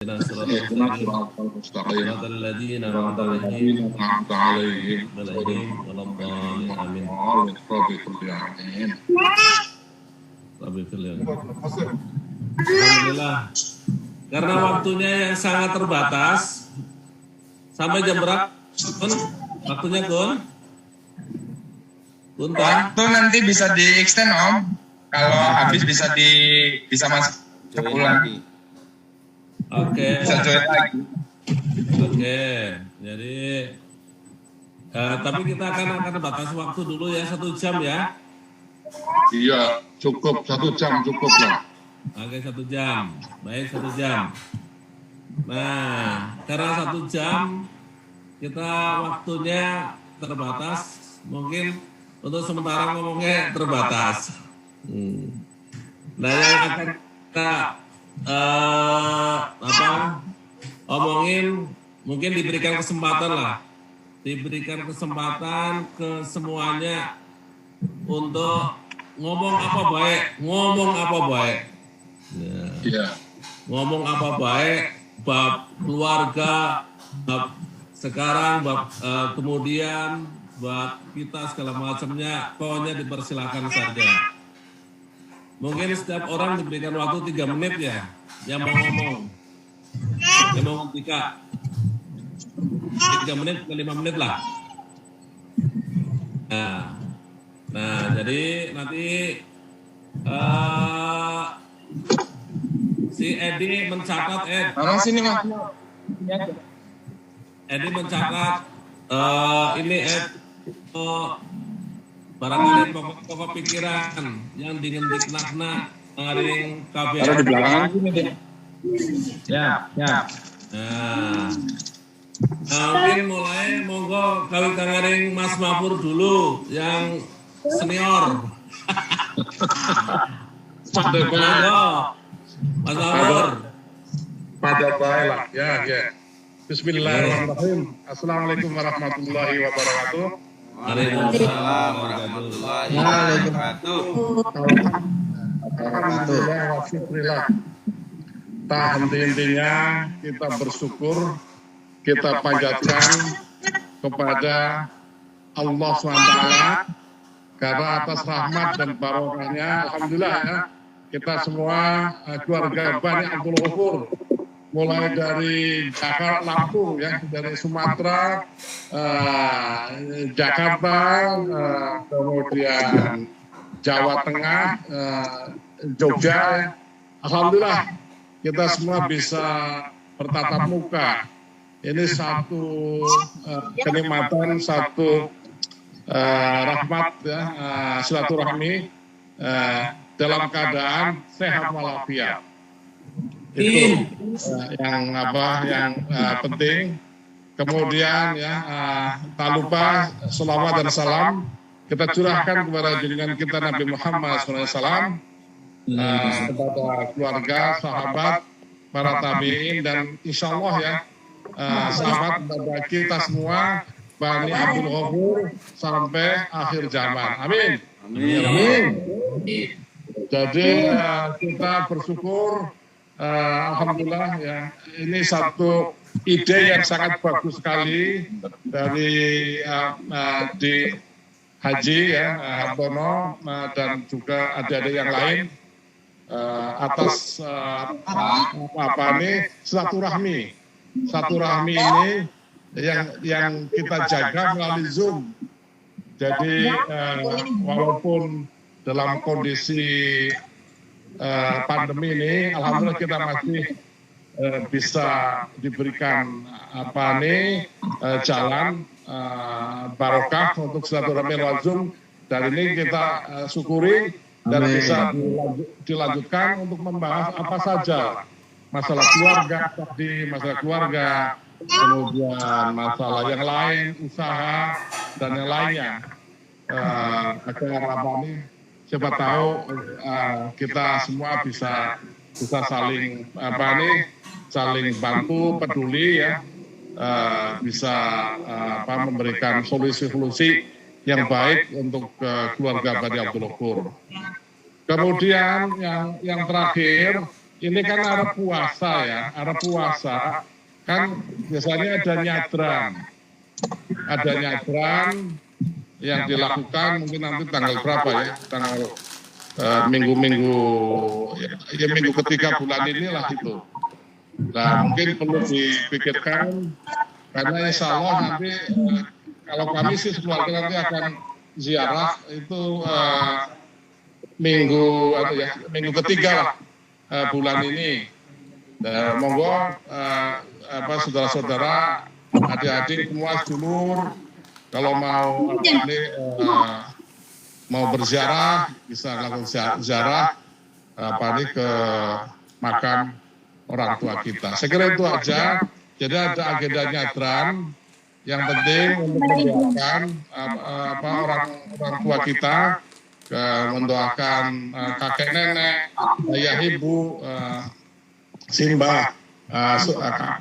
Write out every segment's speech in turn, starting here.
اهدنا الصراط المستقيم صراط الذين أنعمت عليهم غير المغضوب عليهم آمين. Alhamdulillah. Karena waktunya yang sangat terbatas, sampai jam berapa? Waktunya Kun? Waktu nanti bisa di extend Om. Kalau habis bisa masuk pulang. Oke. Bisa join lagi. Oke. Jadi tapi kita akan batasi waktu dulu ya, 1 jam ya. Iya, cukup 1 jam cukup lah. Oke, 1 jam. Baik, 1 jam. Nah, karena 1 jam kita waktunya terbatas, mungkin untuk sementara ngomongnya terbatas. Nah, yang akan kita omongin, mungkin diberikan kesempatan ke semuanya untuk ngomong apa baik. Iya. Ngomong apa baik, bab keluarga, bab sekarang, bab kemudian, buat kita segala macamnya, pokoknya dipersilakan saja. Mungkin setiap orang diberikan waktu 3 menit ya, yang mau ngomong. Yang mau ngetika 3 menit ke 5 menit lah. Nah, jadi nanti si Edi mencatat sini Mas. Edi mencatat ini barangkali pokok-pokok pikiran yang dingendik nakna ngaring KBR. Taruh di belakang sini deh. Ya. Mungkin mulai monggo kawin ngaring Mas Mapur dulu yang senior. Monggo Mas Mapur. Pada baik lah, ya. Bismillahirrahmanirrahim. Assalamualaikum warahmatullahi wabarakatuh. Waalaikumsalam warahmatullahi wabarakatuh. Alhamdulillah wa syukurillah. Tak henti-hentinya kita bersyukur, kita panjatkan kepada Allah SWT karena atas rahmat dan barokahnya, alhamdulillah ya, kita semua keluarga Bani Abdul Ghafur, mulai dari Jakarta, Lampung ya, dari Sumatera, Jakarta, kemudian Jawa Tengah, Jogja ya. Alhamdulillah kita semua bisa bertatap muka. Ini satu kenikmatan, satu rahmat ya, silaturahmi dalam keadaan sehat walafiat. Itu yang penting. Kemudian ya tak lupa selawat dan salam kita curahkan kepada junjungan kita Nabi Muhammad SAW, kepada keluarga, sahabat, para tabi'in, dan insya Allah ya sahabat kepada kita semua Bani Abdul Ghafur sampai akhir zaman. Amin. Jadi kita bersyukur. Alhamdulillah ya, ini satu ide yang sangat bagus sekali dari di Haji ya Hartono dan juga adik-adik yang lain atas silaturahmi ini yang kita jaga melalui Zoom. Jadi walaupun dalam kondisi pandemi ini, alhamdulillah kita masih bisa diberikan jalan barokah untuk silaturahmi lewat Zoom, dan ini kita syukuri dan bisa dilanjutkan untuk membahas apa saja masalah keluarga, kemudian masalah yang lain, usaha dan yang lainnya. Agar siapa tahu kita semua bisa saling saling bantu, peduli ya, bisa memberikan solusi-solusi yang baik untuk keluarga Bani Abdul Ghafur. Kemudian yang terakhir ini kan arah puasa ya, arah puasa kan biasanya ada nyadran yang dilakukan mungkin nanti tanggal berapa ya, tanggal minggu-minggu ya minggu ketiga bulan inilah itu. Nah mungkin perlu dipikirkan karena insya Allah nanti kalau kami sih keluarga nanti akan ziarah itu minggu ketiga lah bulan ini. Dan monggo saudara-saudara, adik-adik semua sedulur kalau mau berziarah bisa lakukan ziarah ke makam orang tua kita. Saya kira itu aja. Jadi ada agenda nyadran yang penting untuk mendoakan orang tua kita, mendoakan kakek nenek, ayah ibu, simbah,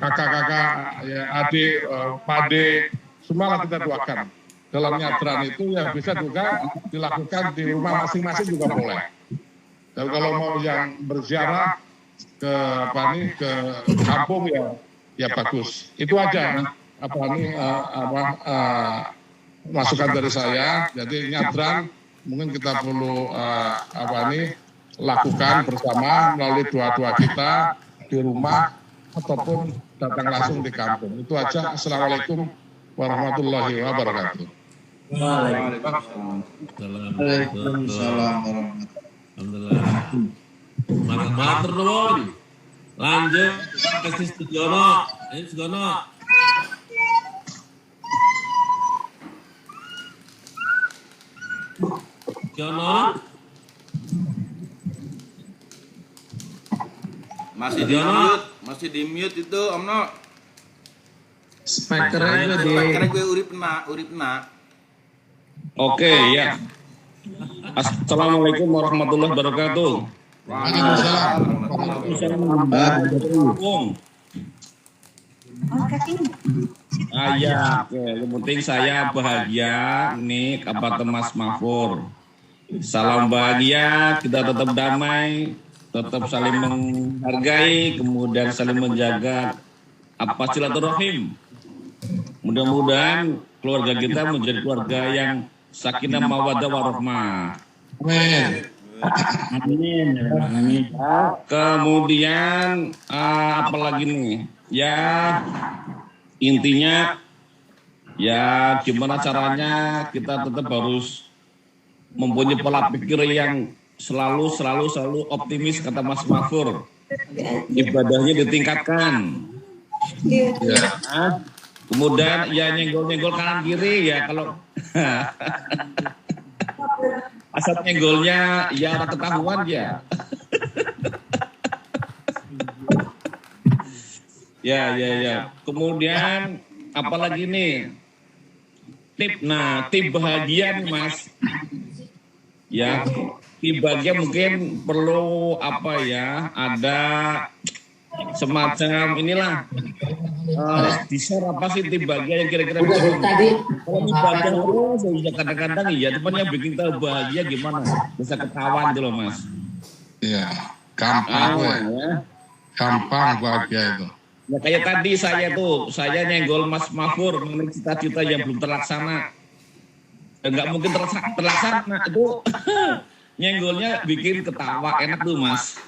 kakak-kakak, ya, adik, pade, semualah kita doakan. Dalam nyadran itu yang bisa juga dilakukan di rumah masing-masing juga boleh. Dan kalau mau yang berziarah ke kampung ya bagus. Itu aja masukan dari saya. Jadi nyadran mungkin kita perlu lakukan bersama melalui doa-doa kita di rumah ataupun datang langsung di kampung. Itu aja. Assalamualaikum warahmatullahi wabarakatuh. Waalaikumsalam. Alhamdulillah. Matur nuwun. Lanjut ke Sugiono. Ayo Sugiono. Sugiono. Masih di mute itu Om No. Speakernya gue uripna. Oke, ya. Assalamualaikum warahmatullahi wabarakatuh. Ya, yang penting saya bahagia nih Kabupaten Mas Mahfur. Salam bahagia, kita tetap damai, tetap saling menghargai, kemudian saling menjaga silaturahim. Mudah-mudahan keluarga kita menjadi keluarga yang sakinah mawaddah warahmah. Amin. Kemudian apalagi nih? Ya intinya ya gimana caranya kita tetap harus mempunyai pola pikir yang selalu optimis, kata Mas Mahfur. Ibadahnya ditingkatkan. Kemudian ya nyenggol kanan kiri ya kalau asal nyenggolnya ya ada ketahuan ya. Ya. Kemudian apalagi nih? Tip bahagia nih Mas. Ya, tip bahagia mungkin perlu ada semacam inilah di-share apa sih tip bahagia yang kira-kira kalau ibadah terus ya kadang-kadang ya teman yang bikin kita bahagia gimana bisa ketahuan gitu loh Mas. Iya, gampang bahagia itu. Ya kayak tadi saya nyenggol Mas Mahfur mengenai cita-cita yang belum terlaksana. Nggak mungkin terlaksana itu nyenggolnya bikin ketawa enak tuh Mas.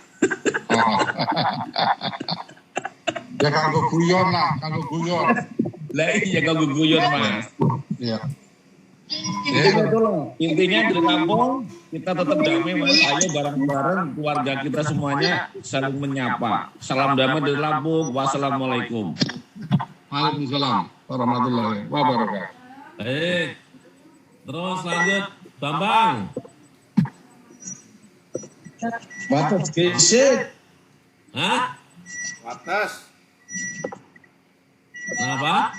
Ya kanggo guyon. Lah iya kanggo guyon Mas. Iya. Intinya di Lampung kita tetap damai Mas. Ayo bareng-bareng keluarga kita semuanya saling menyapa. Salam damai dari Lampung. Wassalamualaikum. Waalaikumsalam warahmatullahi wabarakatuh. Baik. Terus lanjut Bambang. Batas gesit. Hah? Batas. Kenapa?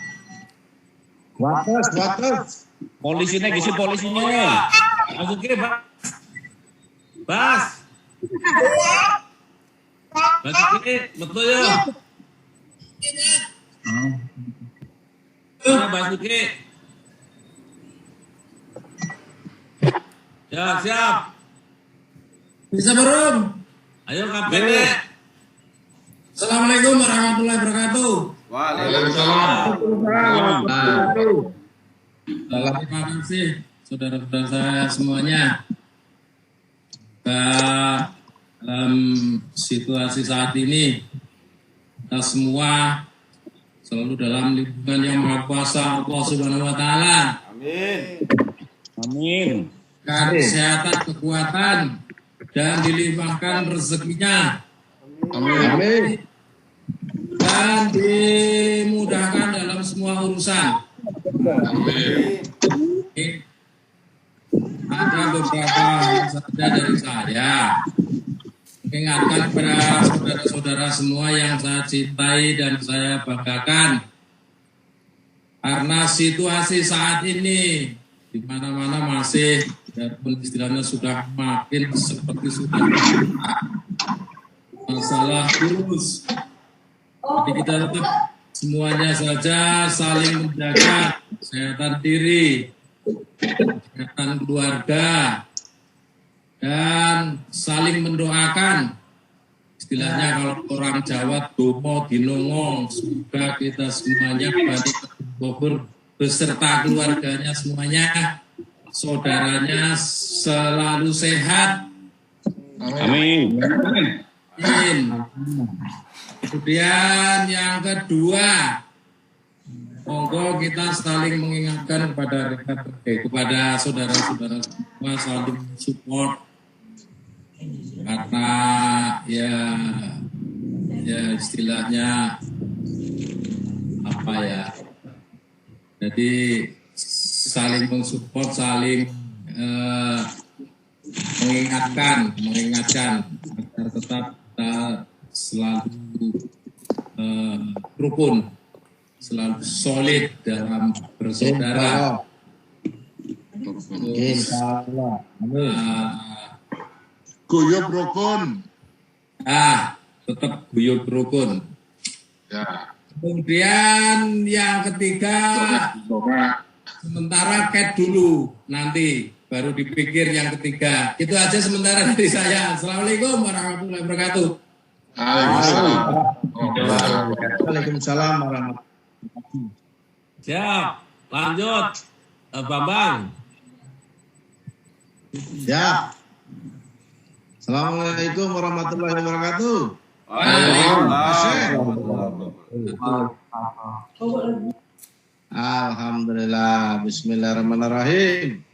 Batas. Polisinya polisinya. Masukin Bas. Masukin, betul ya. Masukin. Ya, siap. Bisa belum? Ayo KPD. Assalamualaikum warahmatullahi wabarakatuh. Waalaikumsalam. Terima kasih saudara-saudara saya semuanya. Dalam situasi saat ini, kita semua selalu dalam lindungan yang Maha Kuasa Allah Subhanahu wa Ta'ala. Amin. Kesehatan, kekuatan, dan dilimpahkan rezekinya. Amin. Dan dimudahkan dalam semua urusan. Ada beberapa hal saja dari saya. Mengingatkan kepada saudara-saudara semua yang saya cintai dan saya banggakan. Karena situasi saat ini di mana-mana masih, walaupun istilahnya sudah makin seperti sudah masalah virus. Jadi kita tetap semuanya saja saling menjaga kesehatan diri, kesehatan keluarga, dan saling mendoakan. Istilahnya kalau orang Jawa domo dinongong, semoga kita semuanya balik ke Bogor beserta keluarganya semuanya, saudaranya selalu sehat. Amin. Amin. Kemudian yang kedua, monggo kita saling mengingatkan kepada saudara-saudara semua saling support, karena ya istilahnya apa ya, jadi saling mensupport, saling mengingatkan agar tetap kita selalu rukun, selalu solid dalam bersaudara. Guyub rukun. Tetap guyub rukun. Ya. Kemudian yang ketiga, sementara cat dulu, nanti baru dipikir yang ketiga. Itu aja sementara dari saya. Assalamualaikum warahmatullahi wabarakatuh. Waalaikumsalam warahmatullahi wabarakatuh. Siap. Lanjut. Bambang. Ya. Assalamualaikum warahmatullahi wabarakatuh. Alhamdulillah. Bismillahirrahmanirrahim.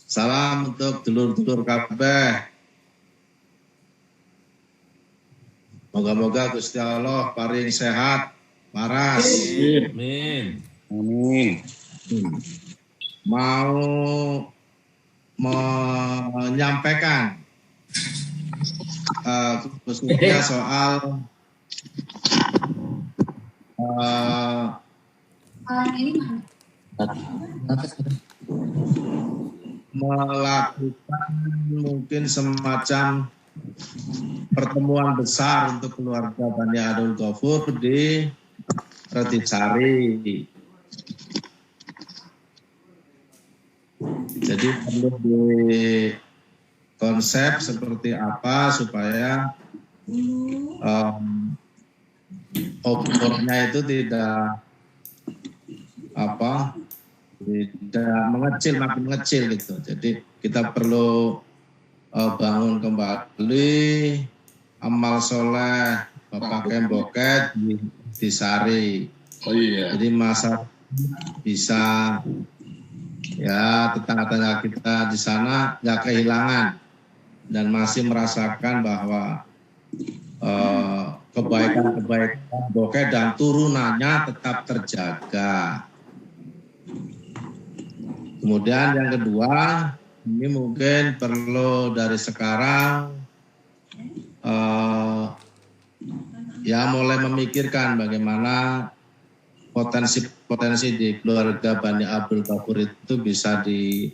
Salam untuk dulur-dulur kabeh. Moga-moga Gusti Allah paring sehat, waras. Amin. Amin. Mau menyampaikan khususnya soal melakukan mungkin semacam pertemuan besar untuk keluarga Bani Abdul Ghafur di Retisari. Jadi perlu di konsep seperti apa supaya opornya itu tidak mengecil, makin mengecil gitu. Jadi kita perlu bangun kembali amal soleh Bapak Kemboket di Sari. Oh iya. Jadi masa bisa ya tetangga-tetangga kita di sana nggak kehilangan dan masih merasakan bahwa kebaikan-kebaikan Boket dan turunannya tetap terjaga. Kemudian yang kedua, ini mungkin perlu dari sekarang ya mulai memikirkan bagaimana potensi di keluarga Bani Abdul Ghafur itu bisa didorong,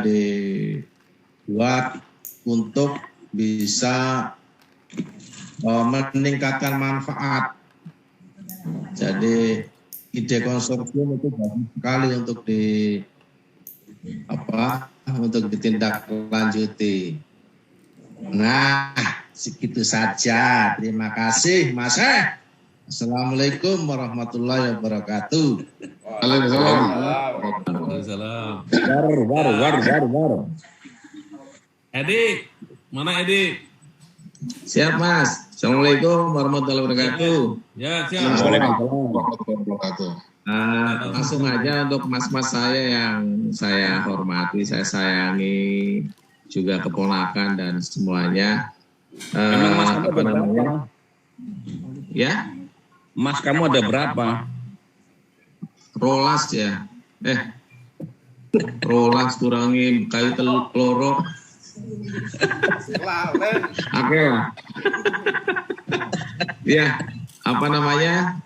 dibuat untuk bisa meningkatkan manfaat. Jadi ide konsorsium itu bagus sekali untuk untuk ditindaklanjuti. Nah, segitu saja. Terima kasih, Mas. Assalamualaikum warahmatullahi wabarakatuh. Waalaikumsalam. Waalaikumsalam. War. Edi, mana Edi? Siap, Mas. Assalamualaikum warahmatullahi wabarakatuh. Ya, siap. Assalamualaikum warahmatullahi wabarakatuh. Langsung aja untuk mas-mas saya yang saya hormati, saya sayangi, juga keponakan dan semuanya. Emang Mas kamu Apa ada namanya? berapa? Ya, Mas kamu ada berapa? rolas ya. Rolas kurangi kayu telur. Oke lah. Ya, apa namanya?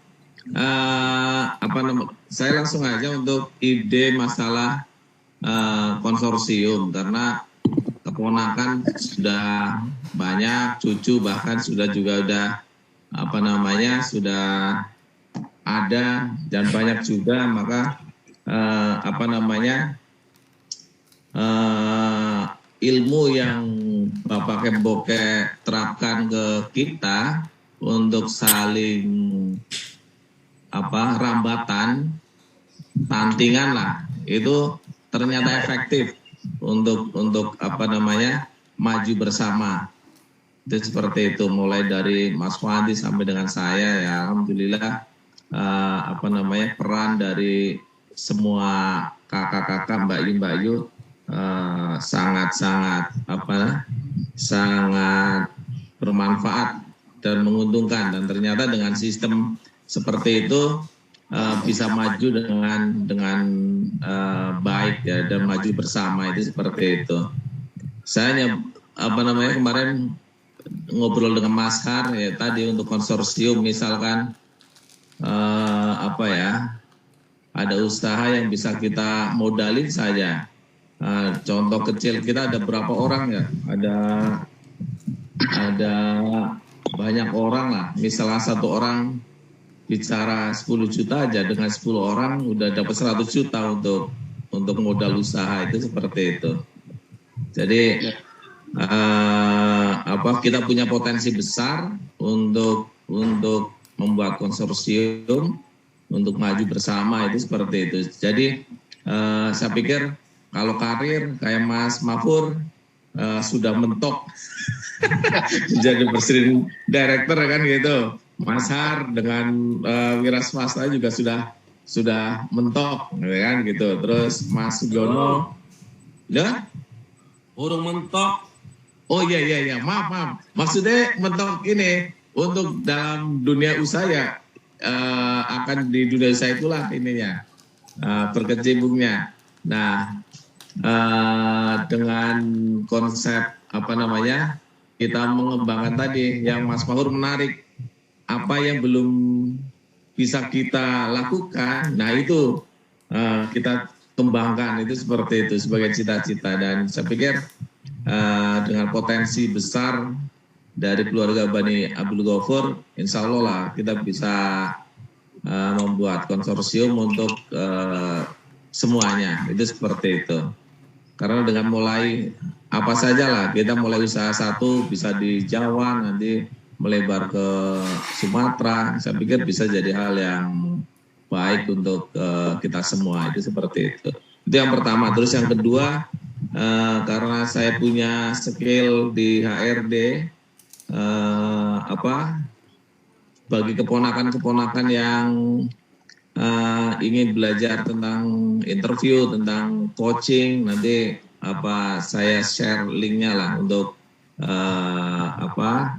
Saya langsung aja untuk ide masalah konsorsium, karena keponakan sudah banyak, cucu bahkan sudah sudah ada dan banyak juga, maka ilmu yang Bapak Kemboke terapkan ke kita untuk saling rambatan, tantingan lah, itu ternyata efektif untuk maju bersama. Itu seperti itu, mulai dari Mas Wandi sampai dengan saya, ya alhamdulillah peran dari semua kakak-kakak, Mbak Yu sangat bermanfaat dan menguntungkan, dan ternyata dengan sistem seperti itu bisa maju dengan baik ya, dan maju bersama, itu seperti itu. Saya kemarin ngobrol dengan Mas Har ya tadi untuk konsorsium, misalkan ada usaha yang bisa kita modalin saja. Contoh kecil, kita ada berapa orang ya? Ada banyak orang lah. Misalnya satu orang bicara 10 juta aja, dengan 10 orang udah dapat 100 juta untuk modal usaha, itu seperti itu. Jadi kita punya potensi besar untuk membuat konsorsium untuk maju bersama, itu seperti itu. Jadi saya pikir kalau karir kayak Mas Mafur sudah mentok jadi presiden director kan gitu. Mas Har dengan wira swasta juga sudah mentok kan gitu. Terus Mas Sugiono ya Urung mentok. Oh iya, maaf. Maksudnya mentok ini untuk dalam dunia usaha ya, akan di dunia usaha itulah ininya berkecimpungnya. Nah, dengan konsep kita mengembangkan tadi yang Mas Mahur menarik, apa yang belum bisa kita lakukan, nah itu kita kembangkan, itu seperti itu sebagai cita-cita. Dan saya pikir dengan potensi besar dari keluarga Bani Abdul Ghaffur, insya Allah lah kita bisa membuat konsorsium untuk semuanya, itu seperti itu. Karena dengan mulai apa saja lah, kita mulai usaha satu bisa di Jawa, nanti melebar ke Sumatera, saya pikir bisa jadi hal yang baik untuk kita semua, itu seperti itu. Itu yang pertama. Terus yang kedua, karena saya punya skill di HRD, bagi keponakan-keponakan yang ingin belajar tentang interview, tentang coaching, nanti saya share linknya lah untuk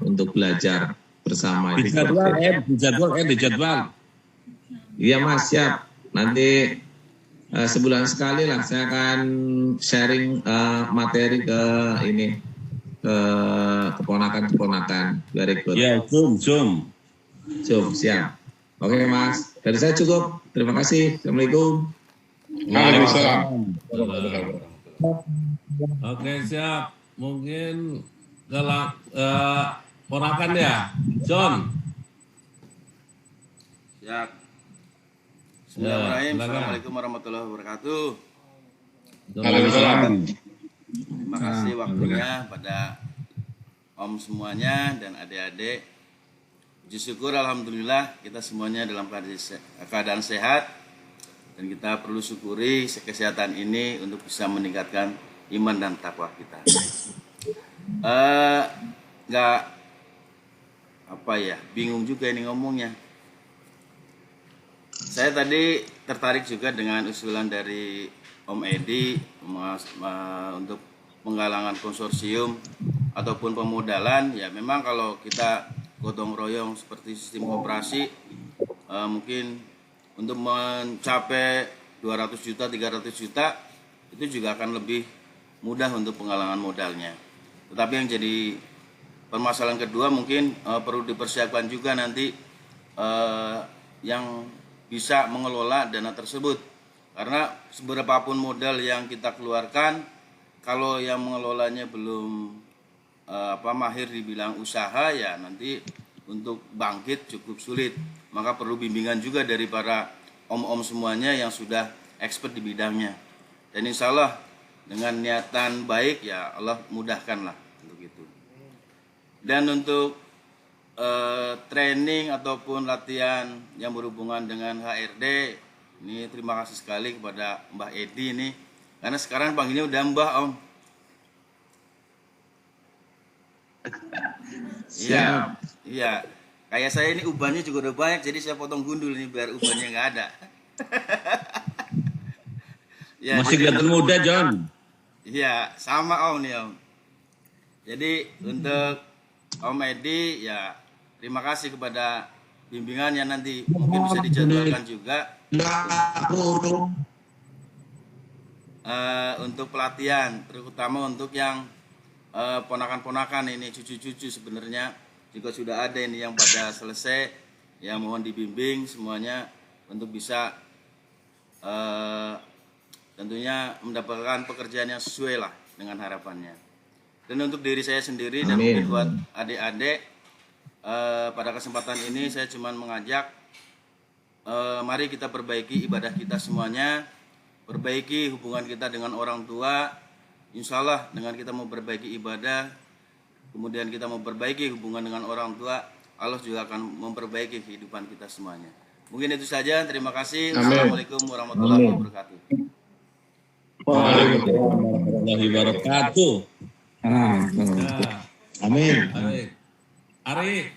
untuk belajar bersama. Dijadwal. Iya Mas, siap. Nanti sebulan sekali lah saya akan sharing materi ke keponakan-keponakan. Very good. Ya, Zoom. Siap. Oke Mas, dari saya cukup. Terima kasih. Assalamualaikum. Waalaikumsalam. Oke, siap. Mungkin kalau ponakan ya, John. Siap. Bismillahirrahmanirrahim. silakan. Assalamualaikum warahmatullahi wabarakatuh. Waalaikumsalam. Terima kasih waktunya pada Om semuanya dan adik-adik. Puji syukur alhamdulillah kita semuanya dalam keadaan sehat dan kita perlu syukuri kesehatan ini untuk bisa meningkatkan iman dan takwa kita. Bingung juga ini ngomongnya. Saya tadi tertarik juga dengan usulan dari Om Edi untuk penggalangan konsorsium ataupun pemodalan. Ya memang kalau kita gotong royong seperti sistem koperasi, mungkin untuk mencapai 200 juta, 300 juta itu juga akan lebih mudah untuk penggalangan modalnya. Tetapi yang jadi permasalahan kedua mungkin perlu dipersiapkan juga nanti yang bisa mengelola dana tersebut. Karena seberapapun modal yang kita keluarkan, kalau yang mengelolanya belum mahir dibilang usaha, ya nanti untuk bangkit cukup sulit. Maka perlu bimbingan juga dari para om-om semuanya yang sudah expert di bidangnya. Dan insya Allah dengan niatan baik ya Allah mudahkanlah untuk itu. Dan untuk training ataupun latihan yang berhubungan dengan HRD, ini terima kasih sekali kepada Mbah Edi ini, karena sekarang panggilnya udah Mbah Om. Iya. Kayak saya ini ubannya juga udah banyak, jadi saya potong gundul ini biar ubannya nggak ada. Ya, masih kelihatan muda, John. Iya, sama Om nih Om. Jadi untuk Om Edi ya terima kasih kepada bimbingannya, nanti mungkin bisa dijadwalkan juga untuk pelatihan, terutama untuk yang ponakan-ponakan ini, cucu-cucu sebenarnya juga sudah ada ini yang pada selesai, ya mohon dibimbing semuanya untuk bisa tentunya mendapatkan pekerjaan yang sesuai lah dengan harapannya. Dan untuk diri saya sendiri dan mungkin buat adik-adik, pada kesempatan ini saya cuma mengajak, mari kita perbaiki ibadah kita semuanya, perbaiki hubungan kita dengan orang tua. Insya Allah dengan kita mau perbaiki ibadah, kemudian kita mau perbaiki hubungan dengan orang tua, Allah juga akan memperbaiki kehidupan kita semuanya. Mungkin itu saja, terima kasih. Assalamualaikum warahmatullahi wabarakatuh. Waalaikumsalam warahmatullahi wabarakatuh. Amin. Ari.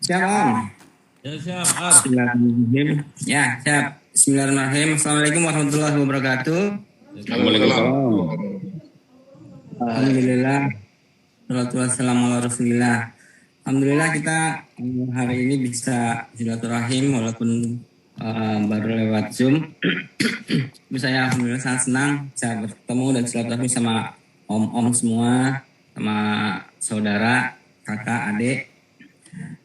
Siap, Om. Ya siap, Ar. Bismillahirrahmanirrahim. Ya, siap. Bismillahirrahmanirrahim. Assalamualaikum warahmatullahi wabarakatuh. Waalaikumsalam. Alhamdulillah. Salatu wassalamu ala Rasulillah. Alhamdulillah kita hari ini bisa silaturahim walaupun baru lewat Zoom. Saya alhamdulillah sangat senang bisa bertemu dan silaturahmi sama om-om semua, sama saudara, kakak, adik.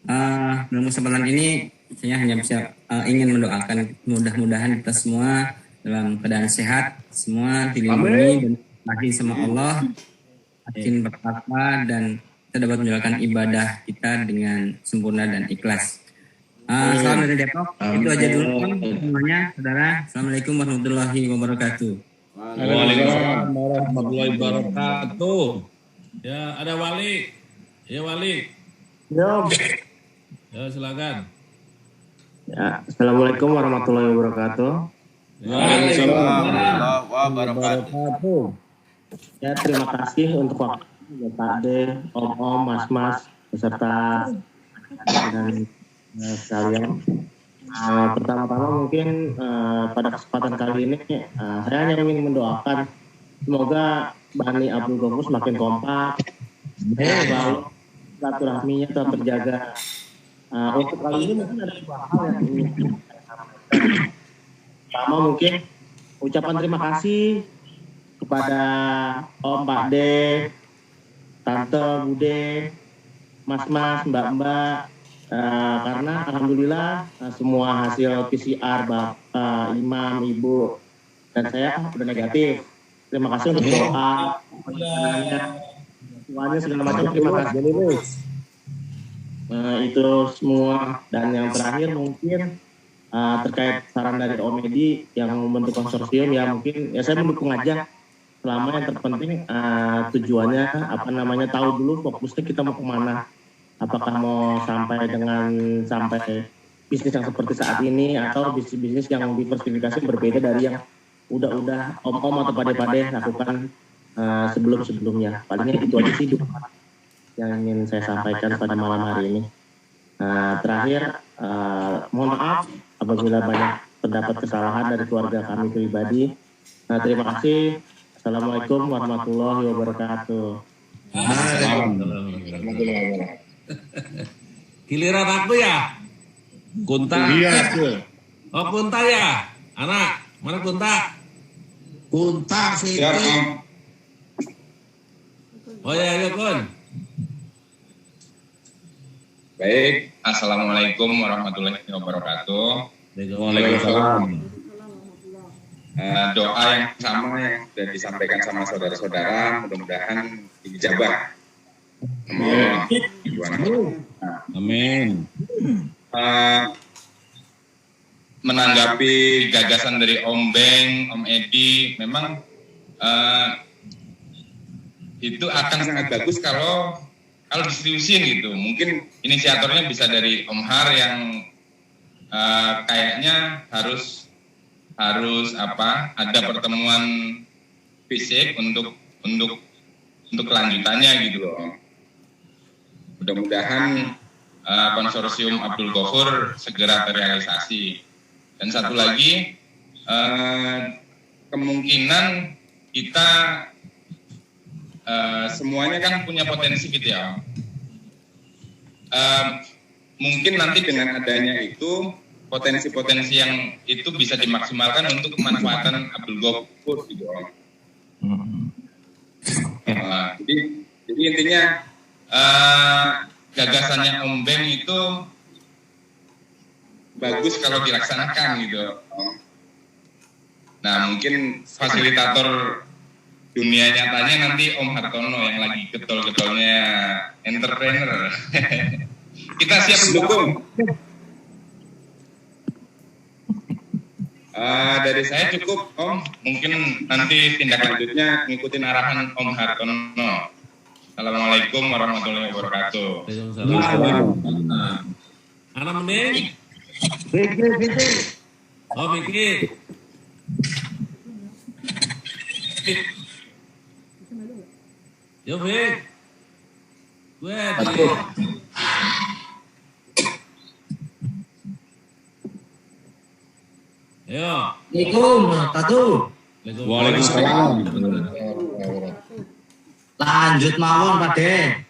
Dalam kesempatan ini saya hanya bisa ingin mendoakan mudah-mudahan kita semua dalam keadaan sehat, semua dilindungi dan lagi sama Allah, makin bertakwa dan kita dapat menjalankan ibadah kita dengan sempurna dan ikhlas. Salam dari Depok. Itu aja dulu semuanya, saudara. Assalamualaikum warahmatullahi wabarakatuh. Waalaikumsalam warahmatullahi wabarakatuh. Ya, ada Wali. Ya, Wali. Ya, silakan. Ya, Assalamualaikum warahmatullahi wabarakatuh. Waalaikumsalam warahmatullahi wabarakatuh. Ya, terima kasih untuk waktunya Pak Ade, Om, Mas, beserta dan sekalian. Pertama-tama mungkin pada kesempatan kali ini saya hanya ingin mendoakan semoga Bani Abdul Ghafur semakin kompak, lalu silaturahminya tetap terjaga. Untuk kali ini mungkin ada dua hal yang ingin saya sampaikan. Pertama mungkin ucapan terima kasih kepada Om, Pak D, Tante, Bude, Mas, Mbak, karena alhamdulillah semua hasil PCR Bapak, Imam, Ibu, dan saya sudah negatif. Terima kasih untuk doa, semuanya segala macam. Terima kasih. Itu semua. Dan yang terakhir mungkin terkait saran dari Om Edi yang membentuk konsorsium, ya mungkin ya saya mendukung aja, selama yang terpenting tujuannya tahu dulu fokusnya kita mau kemana, apakah mau sampai bisnis yang seperti saat ini atau bisnis yang diversifikasi berbeda dari yang udah om-om atau pade-pade lakukan sebelumnya. Palingnya itu aja sih yang ingin saya sampaikan pada malam hari ini. Terakhir, mohon maaf apabila banyak terdapat kesalahan dari keluarga kami pribadi. Terima kasih. Assalamualaikum warahmatullahi wabarakatuh. Giliran aku ya? Kunta. Iya, Oh, Kunta ya? Anak, mana Kunta? Kunta Siap, Fikri. Om. Oh ya, Kun. Baik, Assalamualaikum warahmatullahi wabarakatuh. Waalaikumsalam. Doa yang sama yang sudah disampaikan sama saudara-saudara, mudah-mudahan dijabah. Amin. Menanggapi gagasan dari Om Beng, Om Edi, memang itu akan sangat bagus kalau distribusin gitu. Mungkin inisiatornya bisa dari Om Har yang kayaknya harus ada pertemuan fisik untuk kelanjutannya gitu loh. Mudah-mudahan konsorsium Abdul Ghafur segera terrealisasi. Dan satu lagi, kemungkinan kita semuanya kan punya potensi gitu ya. Mungkin nanti dengan adanya itu potensi-potensi yang itu bisa dimaksimalkan untuk kemanfaatan Abdul Ghafur gitu. Jadi intinya gagasannya Om Beng itu bagus kalau dilaksanakan gitu. Nah mungkin fasilitator dunia nyatanya nanti Om Hartono yang lagi getol-getolnya entrepreneur. Kita siap mendukung. Dari saya cukup Om, mungkin nanti tindak lanjutnya ngikutin arahan Om Hartono. Assalamualaikum warahmatullahi wabarakatuh. Anak mending? Oh, Vicky. Yo, Vick. Gue di... Ayo. Waalaikumsalam. Lanjut mawon Pak De.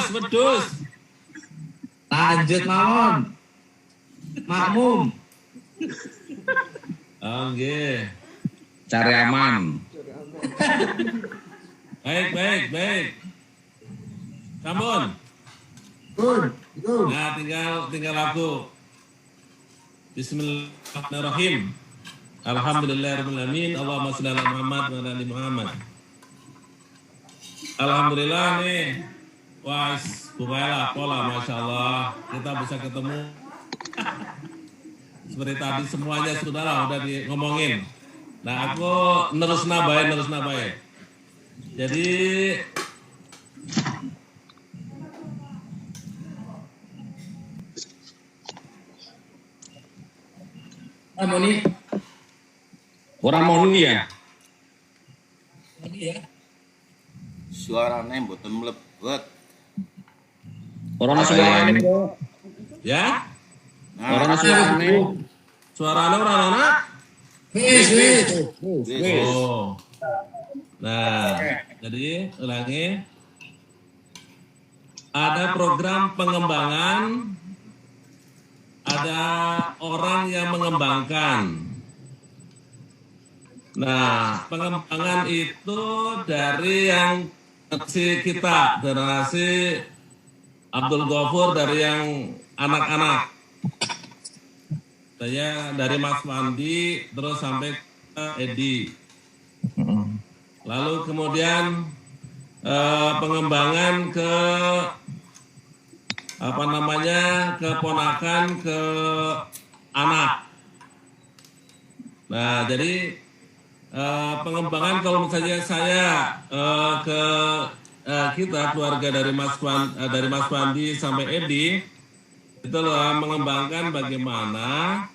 Wedus. Lanjut mawon. Makmum. Oke. Cari aman. Baik. Sampun. Nah, tinggal aku. Bismillahirrahmanirrahim. Alhamdulillahirrahmanirrahim. Allahumma sholli ala Muhammad wa ala ali Muhammad. Alhamdulillah nih. Wah, bukalah pola, Masya Allah. Kita bisa ketemu. Seperti tadi semuanya udah ngomongin. Nah, aku nerus nabai. Jadi Orang moni ya? Suaranya mboten mlebet. Orang suarane ya, orang suarane. Suaranya orang anak. Wis. Oh. Nah, jadi ulangi. Ada program pengembangan, ada orang yang mengembangkan. Nah, pengembangan itu dari yang kita, generasi Abdul Ghafur dari yang anak-anak. Saya dari Mas Wandi terus sampai ke Edi. Lalu kemudian pengembangan ke keponakan ke anak. Nah, jadi pengembangan kalau misalnya saya ke kita keluarga dari Mas Pandi sampai Edi itu mengembangkan bagaimana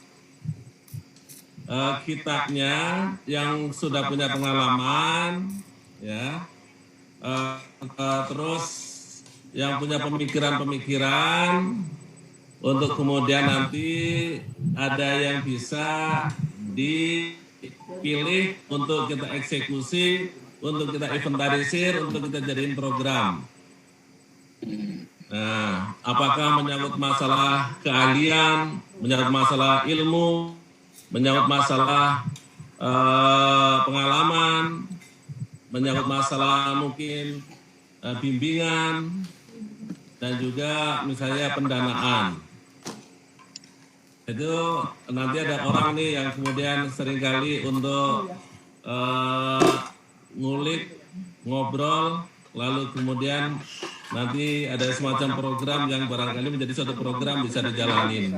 kitanya yang sudah punya pengalaman, ya, terus yang punya pemikiran-pemikiran untuk kemudian nanti ada yang bisa dipilih untuk kita eksekusi, untuk kita inventarisir, untuk kita jadiin program. Nah, apakah menyangkut masalah keahlian, menyangkut masalah ilmu, menyangkut masalah pengalaman, menyangkut masalah mungkin bimbingan, dan juga misalnya pendanaan. Itu nanti ada orang nih yang kemudian seringkali untuk ngulik, ngobrol, lalu kemudian nanti ada semacam program yang barangkali menjadi suatu program bisa dijalanin.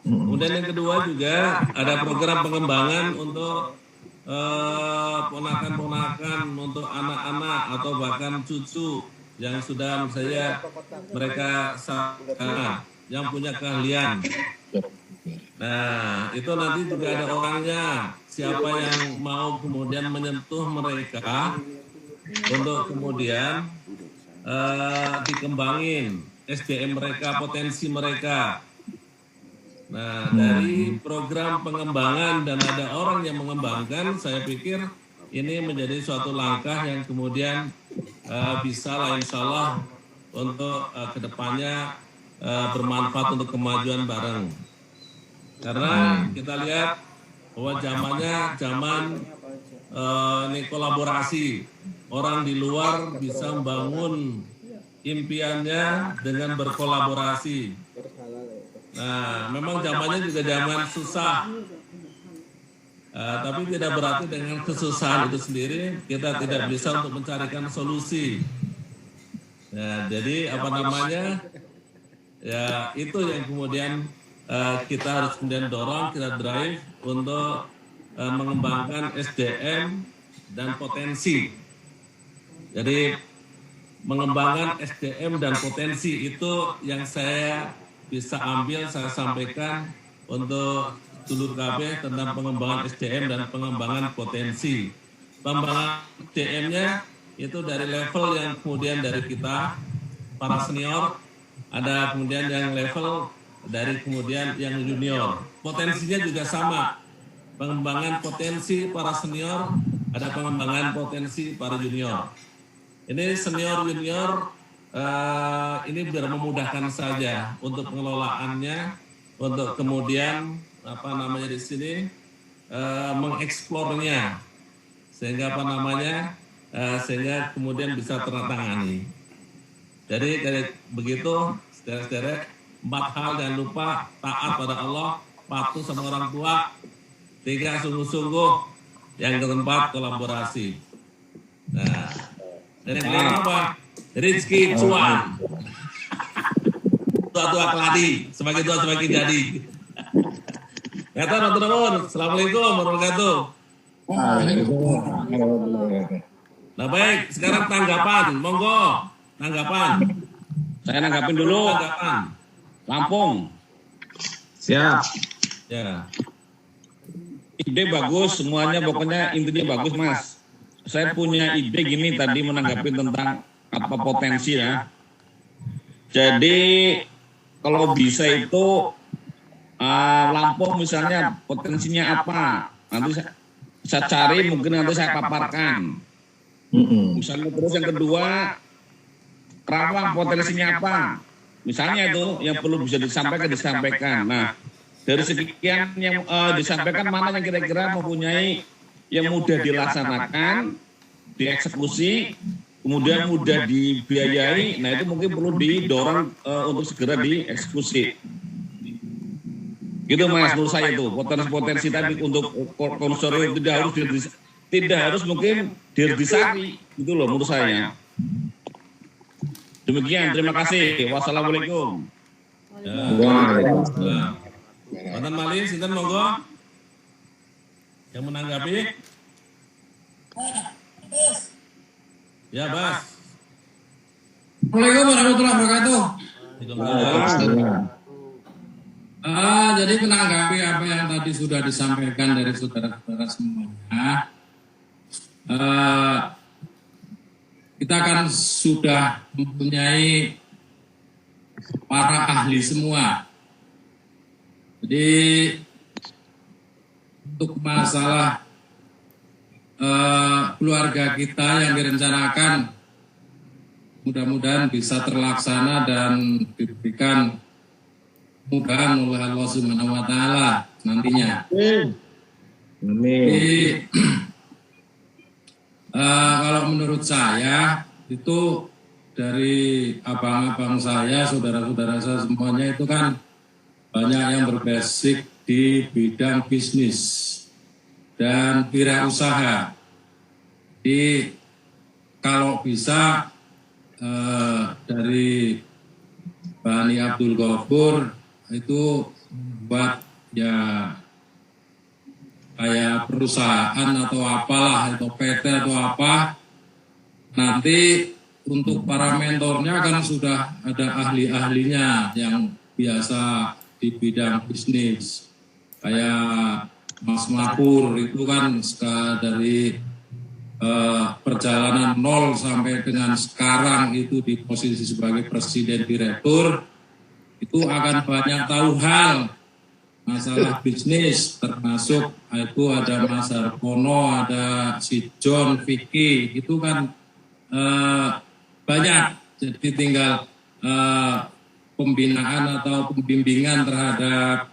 Kemudian yang kedua juga ada program pengembangan untuk ponakan-ponakan, untuk anak-anak atau bahkan cucu yang sudah misalnya mereka yang punya keahlian. Nah, itu nanti juga ada orangnya, siapa yang mau kemudian menyentuh mereka untuk kemudian dikembangin SDM mereka, potensi mereka. Nah, dari program pengembangan dan ada orang yang mengembangkan, saya pikir ini menjadi suatu langkah yang kemudian bisa lah insya Allah untuk kedepannya bermanfaat untuk kemajuan bareng. Karena kita lihat bahwa zaman ini kolaborasi, orang di luar bisa membangun impiannya dengan berkolaborasi. Nah, memang zamannya juga zaman susah, tapi tidak berarti dengan kesusahan itu sendiri kita tidak bisa untuk mencarikan solusi. Nah, jadi ya itu yang kemudian kita harus kemudian dorong, kita drive untuk mengembangkan SDM dan potensi. Jadi mengembangkan SDM dan potensi itu yang saya bisa ambil, saya sampaikan untuk dulur KB tentang pengembangan SDM dan pengembangan potensi. Pengembangan SDM-nya itu dari level yang kemudian dari kita, para senior, ada kemudian yang level dari kemudian yang junior. Potensinya juga sama. Pengembangan potensi para senior, ada pengembangan potensi para junior. Ini senior junior ini biar memudahkan saja untuk pengelolaannya, untuk kemudian di sini mengeksplornya, sehingga sehingga kemudian bisa tertangani. Jadi begitu, saudara-saudara, 4 hal jangan lupa: taat pada Allah, patuh sama orang tua, 3 sungguh-sungguh, yang keempat kolaborasi. Nah, dan yang kelima apa? Rizki cuan. Tua-tua keladi, semakin tua semakin jadi. Kata Nabi, Assalamualaikum warahmatullahi wabarakatuh. Nah baik, sekarang tanggapan, monggo tanggapan. Saya nanggapin dulu. Tanggapan. Lampung. Siap. Ya. Ide bagus, semuanya pokoknya intinya bagus, Mas. Saya punya ide gini tadi menanggapi tentang apa potensi ya. Jadi kalau bisa itu Lampung misalnya potensinya apa? Nanti saya cari, mungkin nanti saya paparkan. Misalnya terus yang kedua, Kerawang potensinya apa? Misalnya itu yang perlu bisa disampaikan. Nah, dari sekian yang disampaikan, mana yang kira-kira mempunyai yang mudah dilaksanakan, dieksekusi, kemudian mudah dibiayai. Nah, itu mungkin perlu didorong untuk segera dieksekusi. Gitu Mas, menurut saya itu potensi-potensi, tapi untuk konsorsium tidak harus mungkin Dirtisari, itu loh menurut saya. Demikian, terima kasih. Wassalamualaikum. Mantan Mali, sinten monggo yang menanggapi. Ya, Bas. Assalamualaikum warahmatullahi wabarakatuh. Jadi menanggapi apa yang tadi sudah disampaikan dari saudara-saudara semuanya, kita kan sudah mempunyai para ahli semua. Jadi untuk masalah keluarga kita yang direncanakan mudah-mudahan bisa terlaksana dan diberikan mudahan oleh Allah Subhanahu wa taala nantinya. Jadi kalau menurut saya itu dari abang-abang saya, saudara-saudara saya semuanya itu kan banyak yang berbasic di bidang bisnis dan wirausaha. Jadi kalau bisa dari Bani Abdul Ghafur itu buat ya kayak perusahaan atau apalah, atau PT atau apa, nanti untuk para mentornya kan sudah ada ahli-ahlinya yang biasa di bidang bisnis, kayak Mas Mapur itu kan dari perjalanan nol sampai dengan sekarang itu di posisi sebagai presiden direktur, itu akan banyak tahu hal masalah bisnis, termasuk itu ada Mas Harpono, ada si John, Vicky, itu kan banyak. Jadi tinggal pembinaan atau pembimbingan terhadap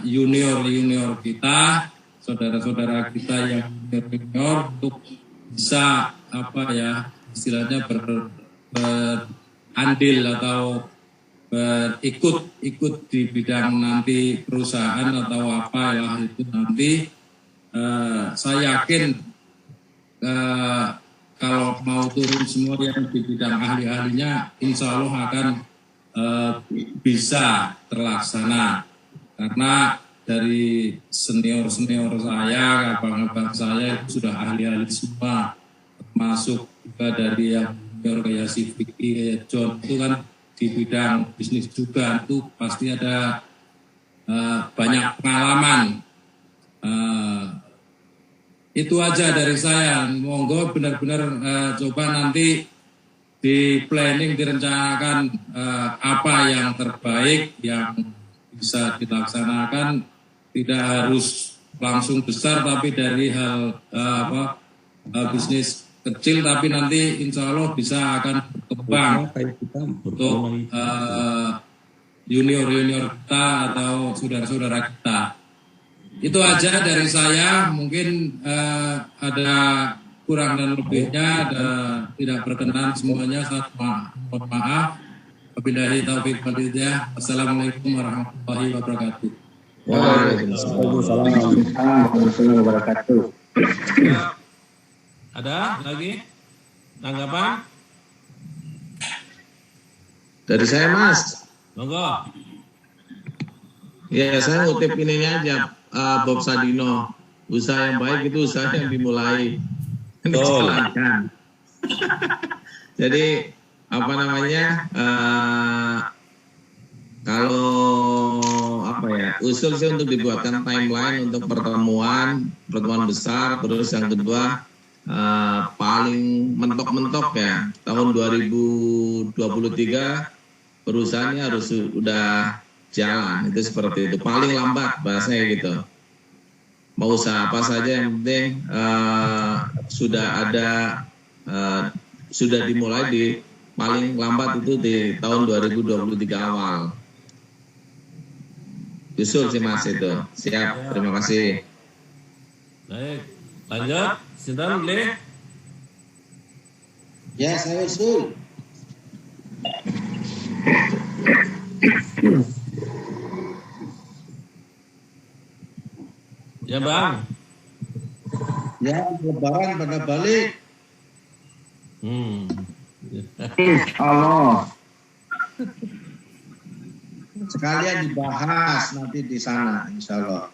junior-junior kita, saudara-saudara kita yang junior untuk bisa apa ya istilahnya berandil atau ikut di bidang nanti perusahaan atau apa ya itu nanti saya yakin kalau mau turun semua yang di bidang ahli-ahlinya insya Allah akan bisa terlaksana, karena dari senior-senior saya, abang-abang saya itu sudah ahli-ahli semua, termasuk juga dari yang senior kayak si Vicky, kayak John, itu kan di bidang bisnis juga, itu pasti ada banyak pengalaman. Itu aja dari saya, monggo benar-benar coba nanti di planning, direncanakan apa yang terbaik yang bisa dilaksanakan. Tidak harus langsung besar, tapi dari hal bisnis kecil, tapi nanti insya Allah bisa akan berkembang untuk junior-junior kita atau saudara-saudara kita. Itu aja dari saya, mungkin ada kurang dan lebihnya, tidak berkenan semuanya, saya mohon maaf. Wabillahi taufiq wal hidayah. Assalamualaikum warahmatullahi wabarakatuh. Waalaikumsalam warahmatullahi wabarakatuh. Ada lagi tanggapan? Dari saya, Mas. Monggo. Ya, saya ngutip ininya aja, Bob Sadino. Usaha yang baik itu usaha yang dimulai. Dijalankan. Jadi, apa namanya, kalau usul sih untuk dibuatkan timeline untuk pertemuan besar. Terus yang kedua paling mentok-mentok ya tahun 2023 perusahaannya harus sudah jalan, itu seperti itu paling lambat bahasanya gitu. Mau usaha apa saja yang penting sudah ada sudah dimulai di paling lambat itu di tahun 2023 awal. Usul sih Mas itu. Siap, terima kasih. Baik, lanjut. Sinten boleh? Ya, saya usul. Ya, Bang. Ya, lebaran pada balik. Allah. Sekalian dibahas nanti di sana, insya Allah.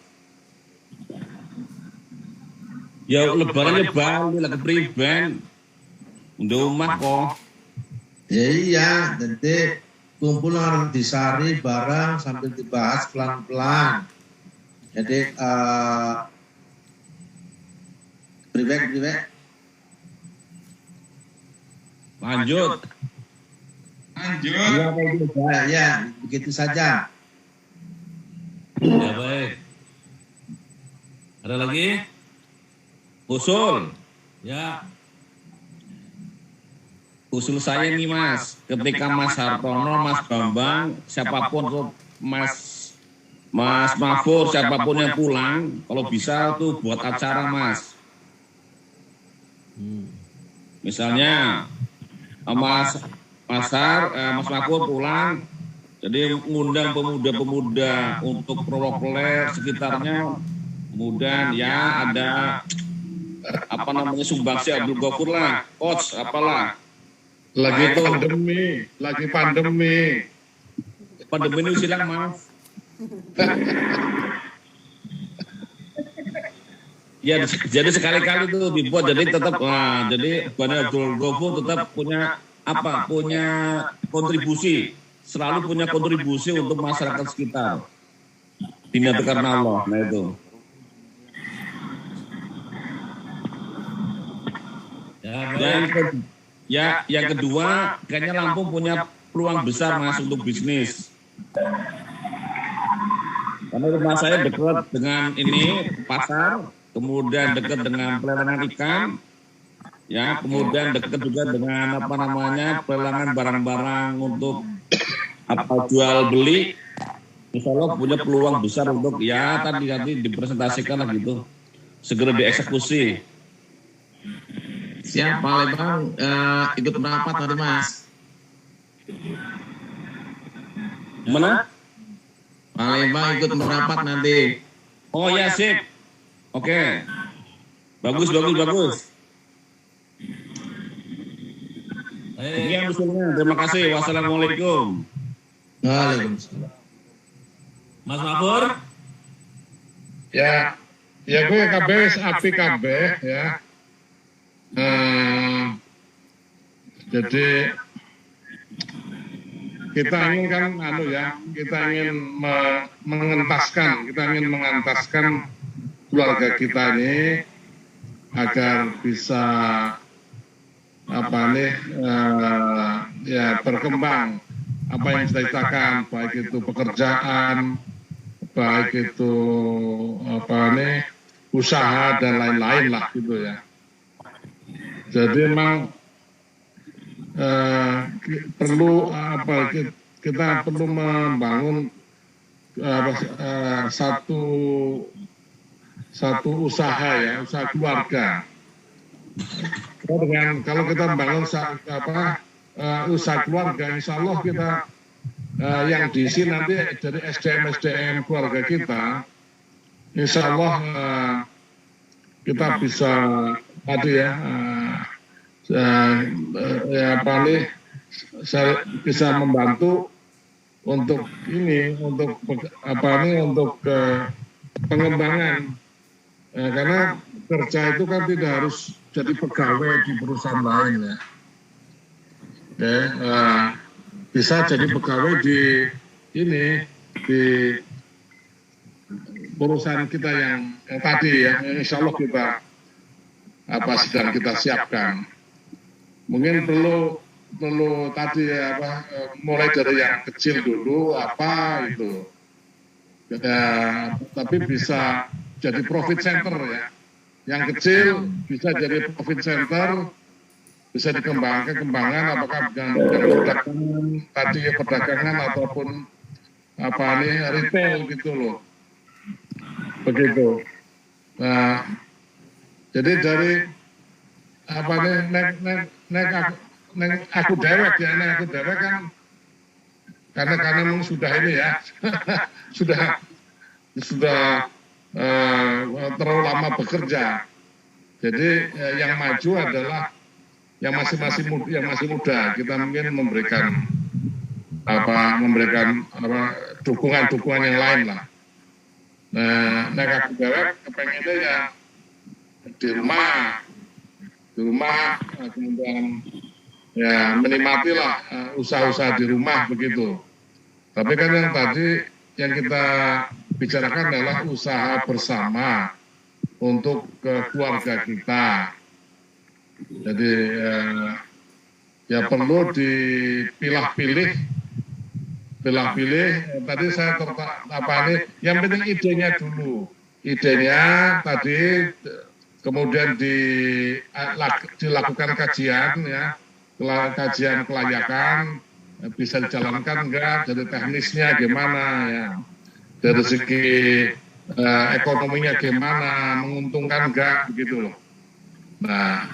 Ya lebarannya Bali lagi priben. Di rumah kok. Ya iya, jadi kumpul harus disari bareng sambil dibahas pelan-pelan. Jadi priwek. Lanjut. Ya, begitu saja. Ya baik. Ada lagi? Usul. Ya. Usul saya nih Mas, ketika Mas Hartono, Mas Bambang, siapapun tuh Mas Mahfur, siapapun yang pulang, kalau bisa tuh buat acara Mas. Misalnya Mas Mahfur pulang, jadi ngundang pemuda-pemuda untuk provokaler sekitarnya, kemudian ya ada apa namanya sumbangsi Abdul Ghafur lah, coach apalah. Lagi pandemi. Pandemi ini silang Mas. Ya jadi sekali-kali tuh dibuat, jadi tetap jadi Bani Abdul Ghafur tetap punya kontribusi, selalu punya kontribusi untuk masyarakat sekitar. Bina karena Allah, nah itu. Yang kedua, kayaknya Lampung punya peluang besar Mas untuk bisnis. Karena rumah saya dekat dengan ini pasar, kemudian dekat dengan pelelangan ikan, ya, kemudian dekat juga dengan apa namanya pelelangan barang-barang untuk apa jual beli. Insya Allah punya peluang besar untuk ya tadi dipresentasikan lah gitu, segera dieksekusi. Siap, Pak Lembang ikut merapat tadi Mas. Mana? Pak Lembang ikut merapat nanti. Oh ya sip. Oke. Bagus. Sekian usulnya. Terima kasih. Wassalamualaikum. Waalaikumsalam. Mas Mahfur? Ya gue kabeh api kabeh ya. Jadi kita ingin kan kita ingin mengentaskan keluarga kita ini agar bisa berkembang apa yang kita citakan, baik itu pekerjaan, baik itu usaha dan lain-lain lah gitu ya. Jadi memang kita perlu membangun satu usaha ya, usaha keluarga. Kalau kita membangun usaha keluarga, insya Allah kita yang diisi nanti dari SDM keluarga kita, insya Allah kita bisa bisa membantu untuk pengembangan karena kerja itu kan tidak harus jadi pegawai di perusahaan lain ya. Bisa jadi pegawai di perusahaan kita yang tadi ya, insya Allah kita sedang kita siapkan. Mungkin perlu mulai dari yang kecil dulu itu. Tapi bisa jadi profit center ya. Yang kecil bisa jadi profit center, bisa dikembangkan apakah dengan perdagangan ataupun retail gitu loh. Begitu. Nah, jadi dari aku dewek kan karena memang sudah ini ya sudah terlalu lama bekerja. Jadi yang maju adalah yang masih muda. Kita mungkin memberikan dukungan yang lain lah. Nah kakak dewek kepengennya ya di rumah kemudian ya menikmati lah usaha-usaha di rumah begitu. Tapi kan yang tadi yang kita bicarakan adalah usaha bersama untuk keluarga kita. Jadi ya perlu dipilah-pilih. Tadi saya yang penting idenya dulu. Idenya tadi kemudian dilakukan kajian ya, kajian kelayakan bisa dijalankan enggak, dari teknisnya gimana ya, dari segi ekonominya gimana, menguntungkan enggak begitu loh. Nah,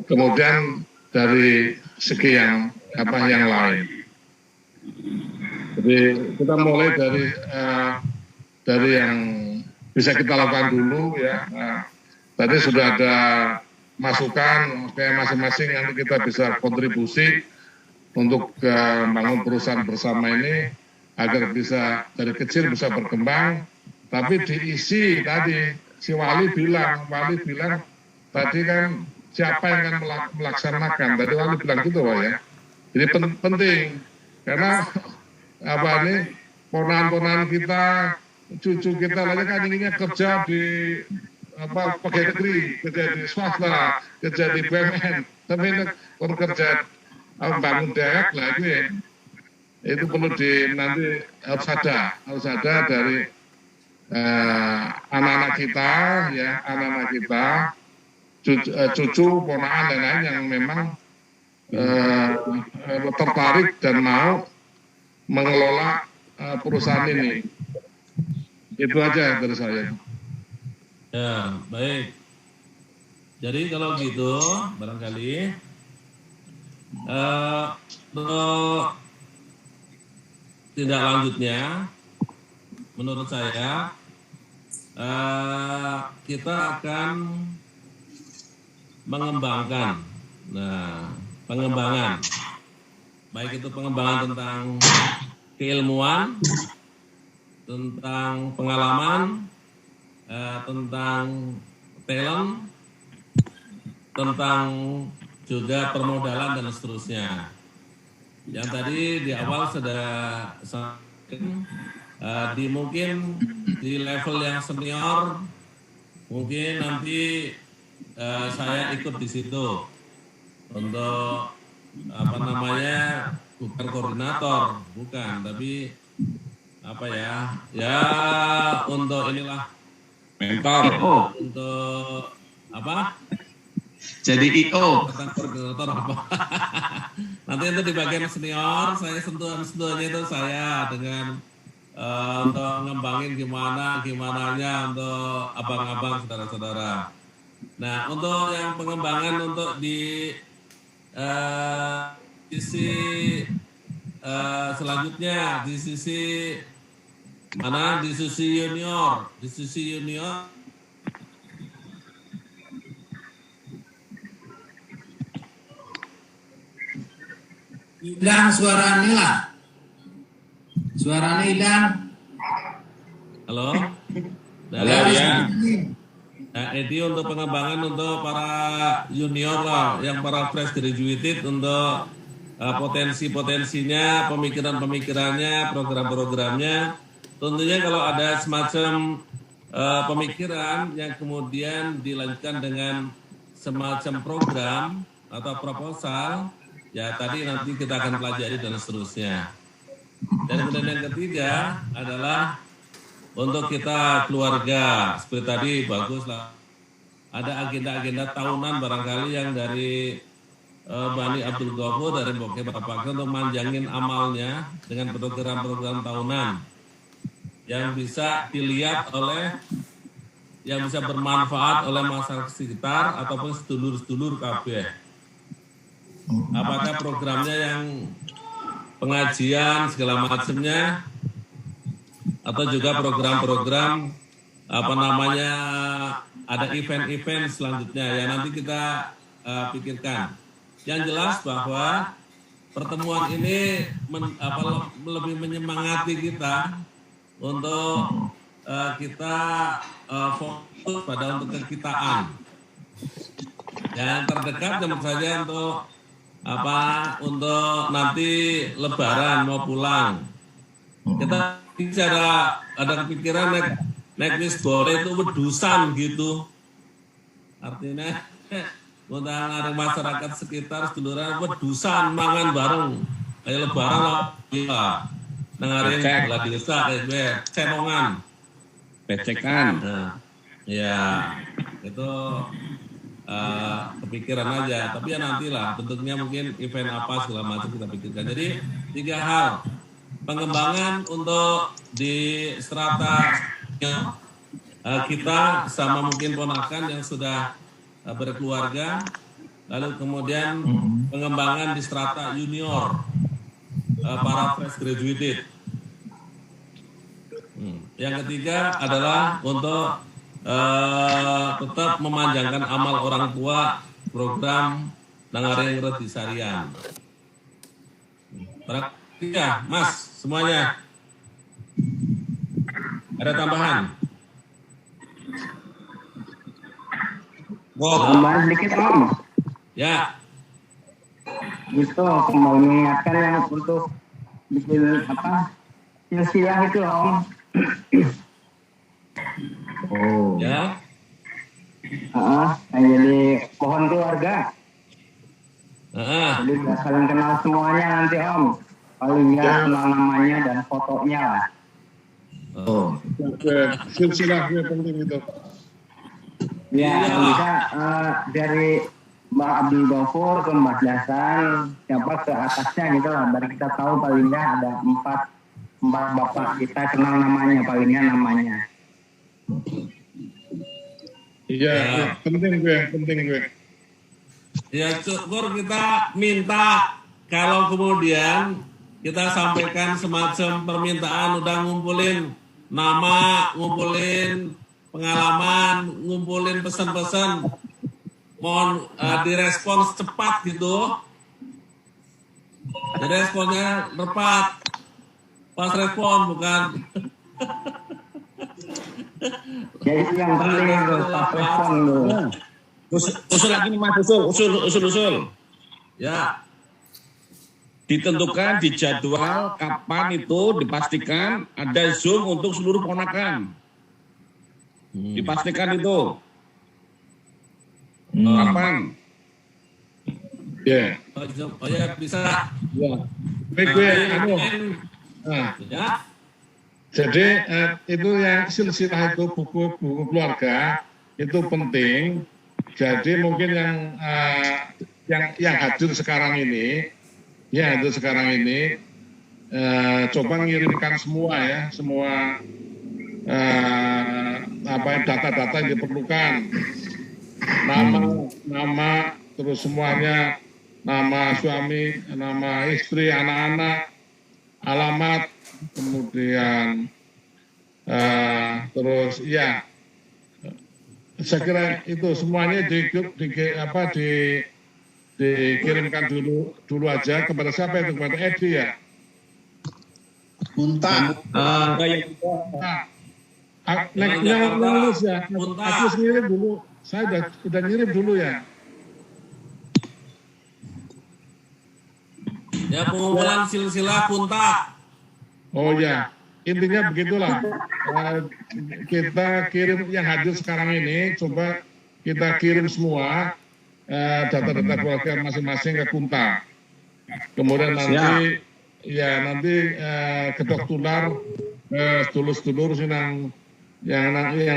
kemudian dari segi yang lain. Jadi kita mulai dari yang bisa kita lakukan dulu ya. Nah, tadi sudah ada masukan kayak masing-masing yang kita bisa kontribusi untuk membangun perusahaan bersama ini agar bisa dari kecil bisa berkembang. Tapi diisi tadi si Wali bilang tadi kan siapa yang akan melaksanakan. Tadi Wali bilang gitu Pak ya. Jadi penting karena ponakan kita, cucu kita lagi kan inginnya kerja di pegawai negeri, kerja di swasta, kerja di BUMN, tapi kalau kerja bangun daerah lagi itu perlu nanti harus ada dari anak-anak kita, cucu, ponakan dan lain yang memang tertarik dan mau mengelola perusahaan ini. Itu aja dari saya. Ya, baik. Jadi kalau gitu, barangkali untuk tindak lanjutnya, menurut saya kita akan mengembangkan. Nah, pengembangan, baik itu pengembangan tentang keilmuan, tentang pengalaman, tentang talent, tentang juga permodalan dan seterusnya. Yang tadi di awal sudah sampaikan, mungkin di level yang senior, mungkin nanti saya ikut di situ untuk bukan koordinator, tapi untuk inilah mentor, untuk jadi IO. Koordinator apa? Nanti itu di bagian senior, saya sentuhan-sentuhannya itu saya dengan untuk ngembangin gimananya untuk abang-abang, saudara-saudara. Nah, untuk yang pengembangan untuk di sisi selanjutnya, di sisi mana? Di sisi junior, hilang suaranya hilang. Halo? Nah, ini untuk pengembangan untuk para junior lah, yang para fresh graduated, untuk potensi-potensinya, pemikirannya, program-programnya. Tentunya kalau ada semacam pemikiran yang kemudian dilanjutkan dengan semacam program atau proposal, ya tadi nanti kita akan pelajari dan seterusnya. Dan kemudian yang ketiga adalah untuk kita keluarga, seperti tadi bagus lah. Ada agenda-agenda tahunan barangkali yang dari Bani Abdul Ghafur dari Bokeh Bapak untuk manjangin amalnya dengan program-program tahunan yang bisa dilihat yang bisa bermanfaat oleh masyarakat sekitar ataupun sedulur-sedulur KB. Apakah programnya yang pengajian segala macamnya, atau juga program-program ada event-event selanjutnya yang nanti kita pikirkan. Yang jelas bahwa pertemuan ini lebih menyemangati kita untuk kita fokus pada untuk kekitaan. Yang terdekat tentu saja untuk nanti Lebaran mau pulang. Kita bicara ada kepikiran naik bis gore itu wedusan gitu. Artinya undang ada masyarakat sekitar seduluran wedusan mangan bareng kayak Lebaran lah. Dengarin lah desa kayak cenongan, pecekan. Nah, ya itu kepikiran aja. Tapi ya nantilah bentuknya mungkin event apa segala macam kita pikirkan. Jadi 3 hal. Pengembangan untuk di strata kita sama mungkin ponakan yang sudah berkeluarga, lalu kemudian pengembangan di strata junior, para fresh graduated. Yang ketiga adalah untuk tetap memanjangkan amal orang tua program Nangareng Reti Sarian. Ya, Mas, semuanya. Ada tambahan? Tambahan sedikit, Om. Ya. Gitu, mau mengingatkan yang untuk bikin silsilah itu, Om. Oh. Ya. Jadi pohon keluarga. Jadi saling kenal semuanya nanti, Om. Paling nggak kenal namanya dan fotonya lah. Oh. Silsilah penting itu. Ya, bisa dari Mbak Abdul Ghafur ke Mbak Hasan, siapa ke atasnya gitu lah. Biar kita tahu paling nggak ada 4 bapak kita kenal namanya, paling nggak namanya. Iya, penting gue. Ya, syukur kita minta kalau kemudian kita sampaikan semacam permintaan udah ngumpulin nama, ngumpulin pengalaman, ngumpulin pesan-pesan, mohon direspons cepat gitu. Responnya tepat, pas respon bukan. Jadi yang penting itu pas respon dulu. Usul lagi nih Mas, usul. Ya. Ditentukan di jadwal kapan itu dipastikan ada Zoom untuk seluruh ponakan. Dipastikan itu. Kapan? Ya. Oh ya bisa. Ya. Gue ya. Jadi itu yang silsilah itu buku keluarga itu penting. Jadi mungkin yang hadir sekarang ini, coba ngirimkan semua data-data yang diperlukan, nama, terus semuanya, nama suami, nama istri, anak-anak, alamat, kemudian terus ya. Saya kira itu semuanya dikirimkan dulu aja kepada siapa itu, kepada Edi ya. Muntah. Nulis ya. Aku ngirim dulu. Saya udah ngirim dulu ya. Ya, pengumpulan silsilah Punta. Oh ya. Intinya begitulah, kita kirim yang hadir sekarang ini, coba kita kirim semua data-data keluarga masing-masing ke Kunta. Kemudian nanti kedok tular sedulur-sedulur yang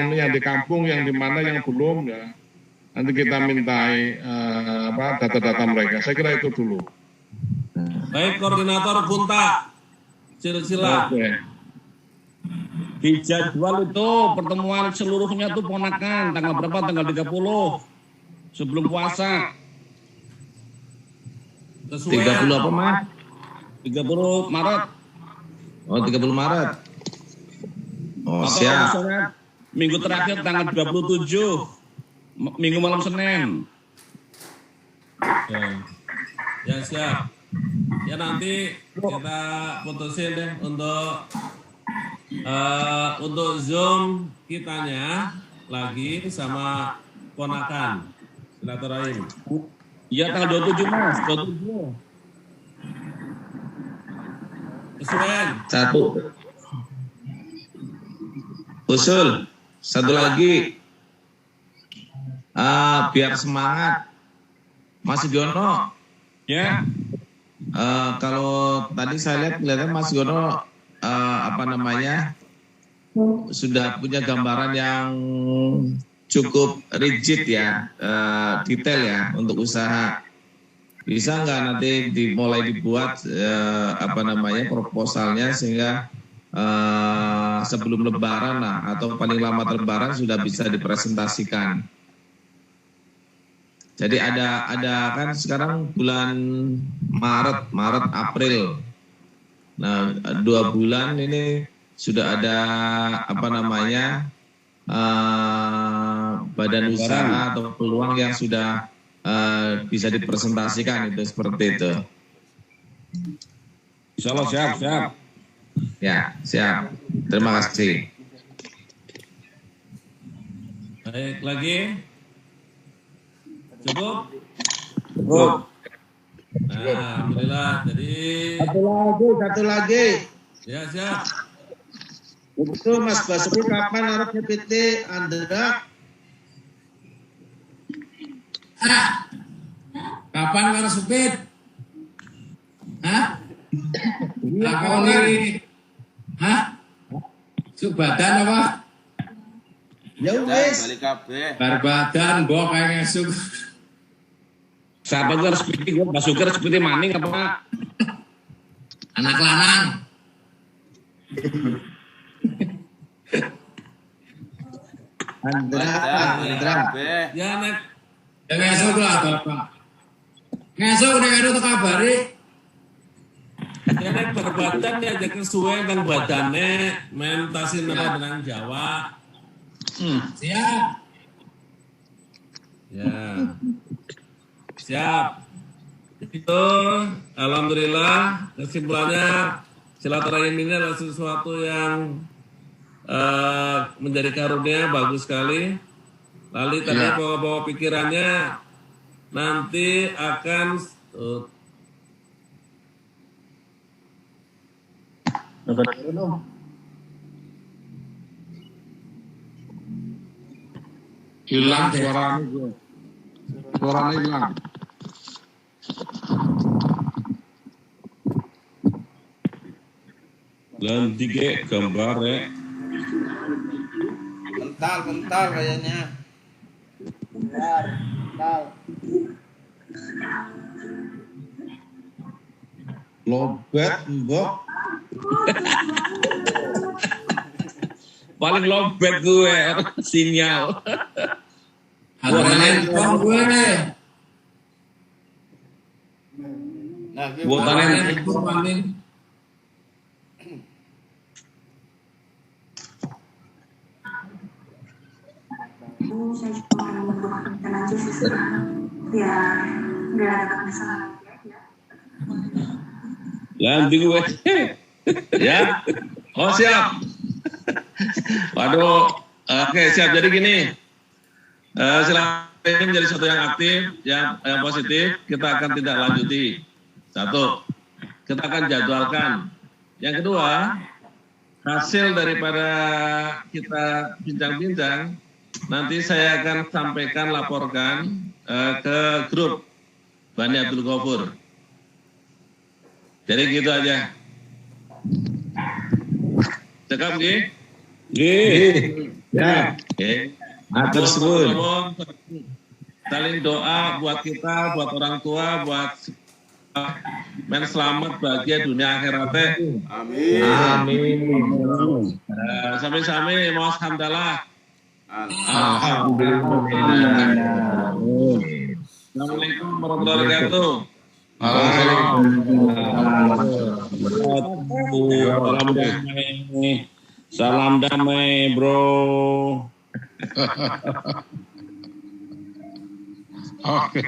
di kampung, yang di mana yang belum ya. Nanti kita mintai data-data mereka. Saya kira itu dulu. Baik, koordinator Kunta, silsilah. Okay. Di jadwal itu pertemuan seluruhnya tuh ponakan tanggal berapa? Tanggal 30 sebelum puasa. 30 apa Mas? 30 Maret. Oh 30 Maret. Oh atau siap. misalnya minggu terakhir tanggal 27, minggu malam Senin. Ya siap. Ya nanti kita putusin deh untuk Zoom kitanya lagi sama ponakan silaturahim. Iya tanggal 27 Mas, 27. Kesuwen. Satu. Usul. Satu lagi. Biar semangat. Mas Sugiono. Ya. Kalau tadi saya lihat Mas Sugiono sudah punya gambaran yang cukup rigid ya, detail ya untuk usaha. Bisa nggak nanti dimulai dibuat proposalnya sehingga sebelum Lebaran lah atau paling lama Lebaran sudah bisa dipresentasikan. Jadi ada kan sekarang bulan Maret, April. Nah, 2 bulan ini sudah ada badan usaha atau peluang yang sudah bisa dipresentasikan itu seperti itu. Insya Allah siap. Ya, siap. Terima kasih. Baik, lagi. Cukup? Nah, alhamdulillah. Jadi Satu lagi. ya siap. Itu Mas Basuki kapan harus PPT Anda? Kapan harus supit? Hah? Lakoni? Hah? Badan apa? Ya wis. Balik kabeh. Badan mbok kayak ngesuk. Siapa harus seperti gue, Basuki harus seperti maning apa? Anak lanang. Andra. Ya nek Ya ngesuk lah Bapak. Ngesuk nek ada kabari. ya nek perbadan ya aja kesuwen kan badane mentasin apa dengan Jawa. Siap. Ya. Siap. Itu alhamdulillah kesimpulannya silaturahim ini adalah sesuatu yang menjadi karunia bagus sekali. Lalu tadi bawa pikirannya nanti akan Hilang suaranya. Suaranya hilang. ganti ke gambar ya. Kental kayaknya. Lobet mbok. Paling lobet gue sinyal. Buatan gue. Nah, Buatan saya cuma membuatkan aja sih ya nggak ada masalah ganti gue. Ya. Oh siap. Waduh. Oke siap. Jadi gini. Silakan ini menjadi sesuatu yang aktif, yang positif. Kita akan tidak lanjuti. Satu. Kita akan jadwalkan. Yang kedua, hasil daripada kita bincang-bincang, nanti saya akan sampaikan, laporkan ke grup Bani Abdul Ghafur. Jadi gitu aja. Cekap G? G. Ya. Oke. Atur suwun. Saling doa buat kita, buat orang tua, buat men selamat bahagia dunia akhiratnya. Amin. Amin. Sami-sami mau hamdalah. Alhamdulillah. Assalamualaikum warahmatullahi wabarakatuh. Salam damai, bro. Oke.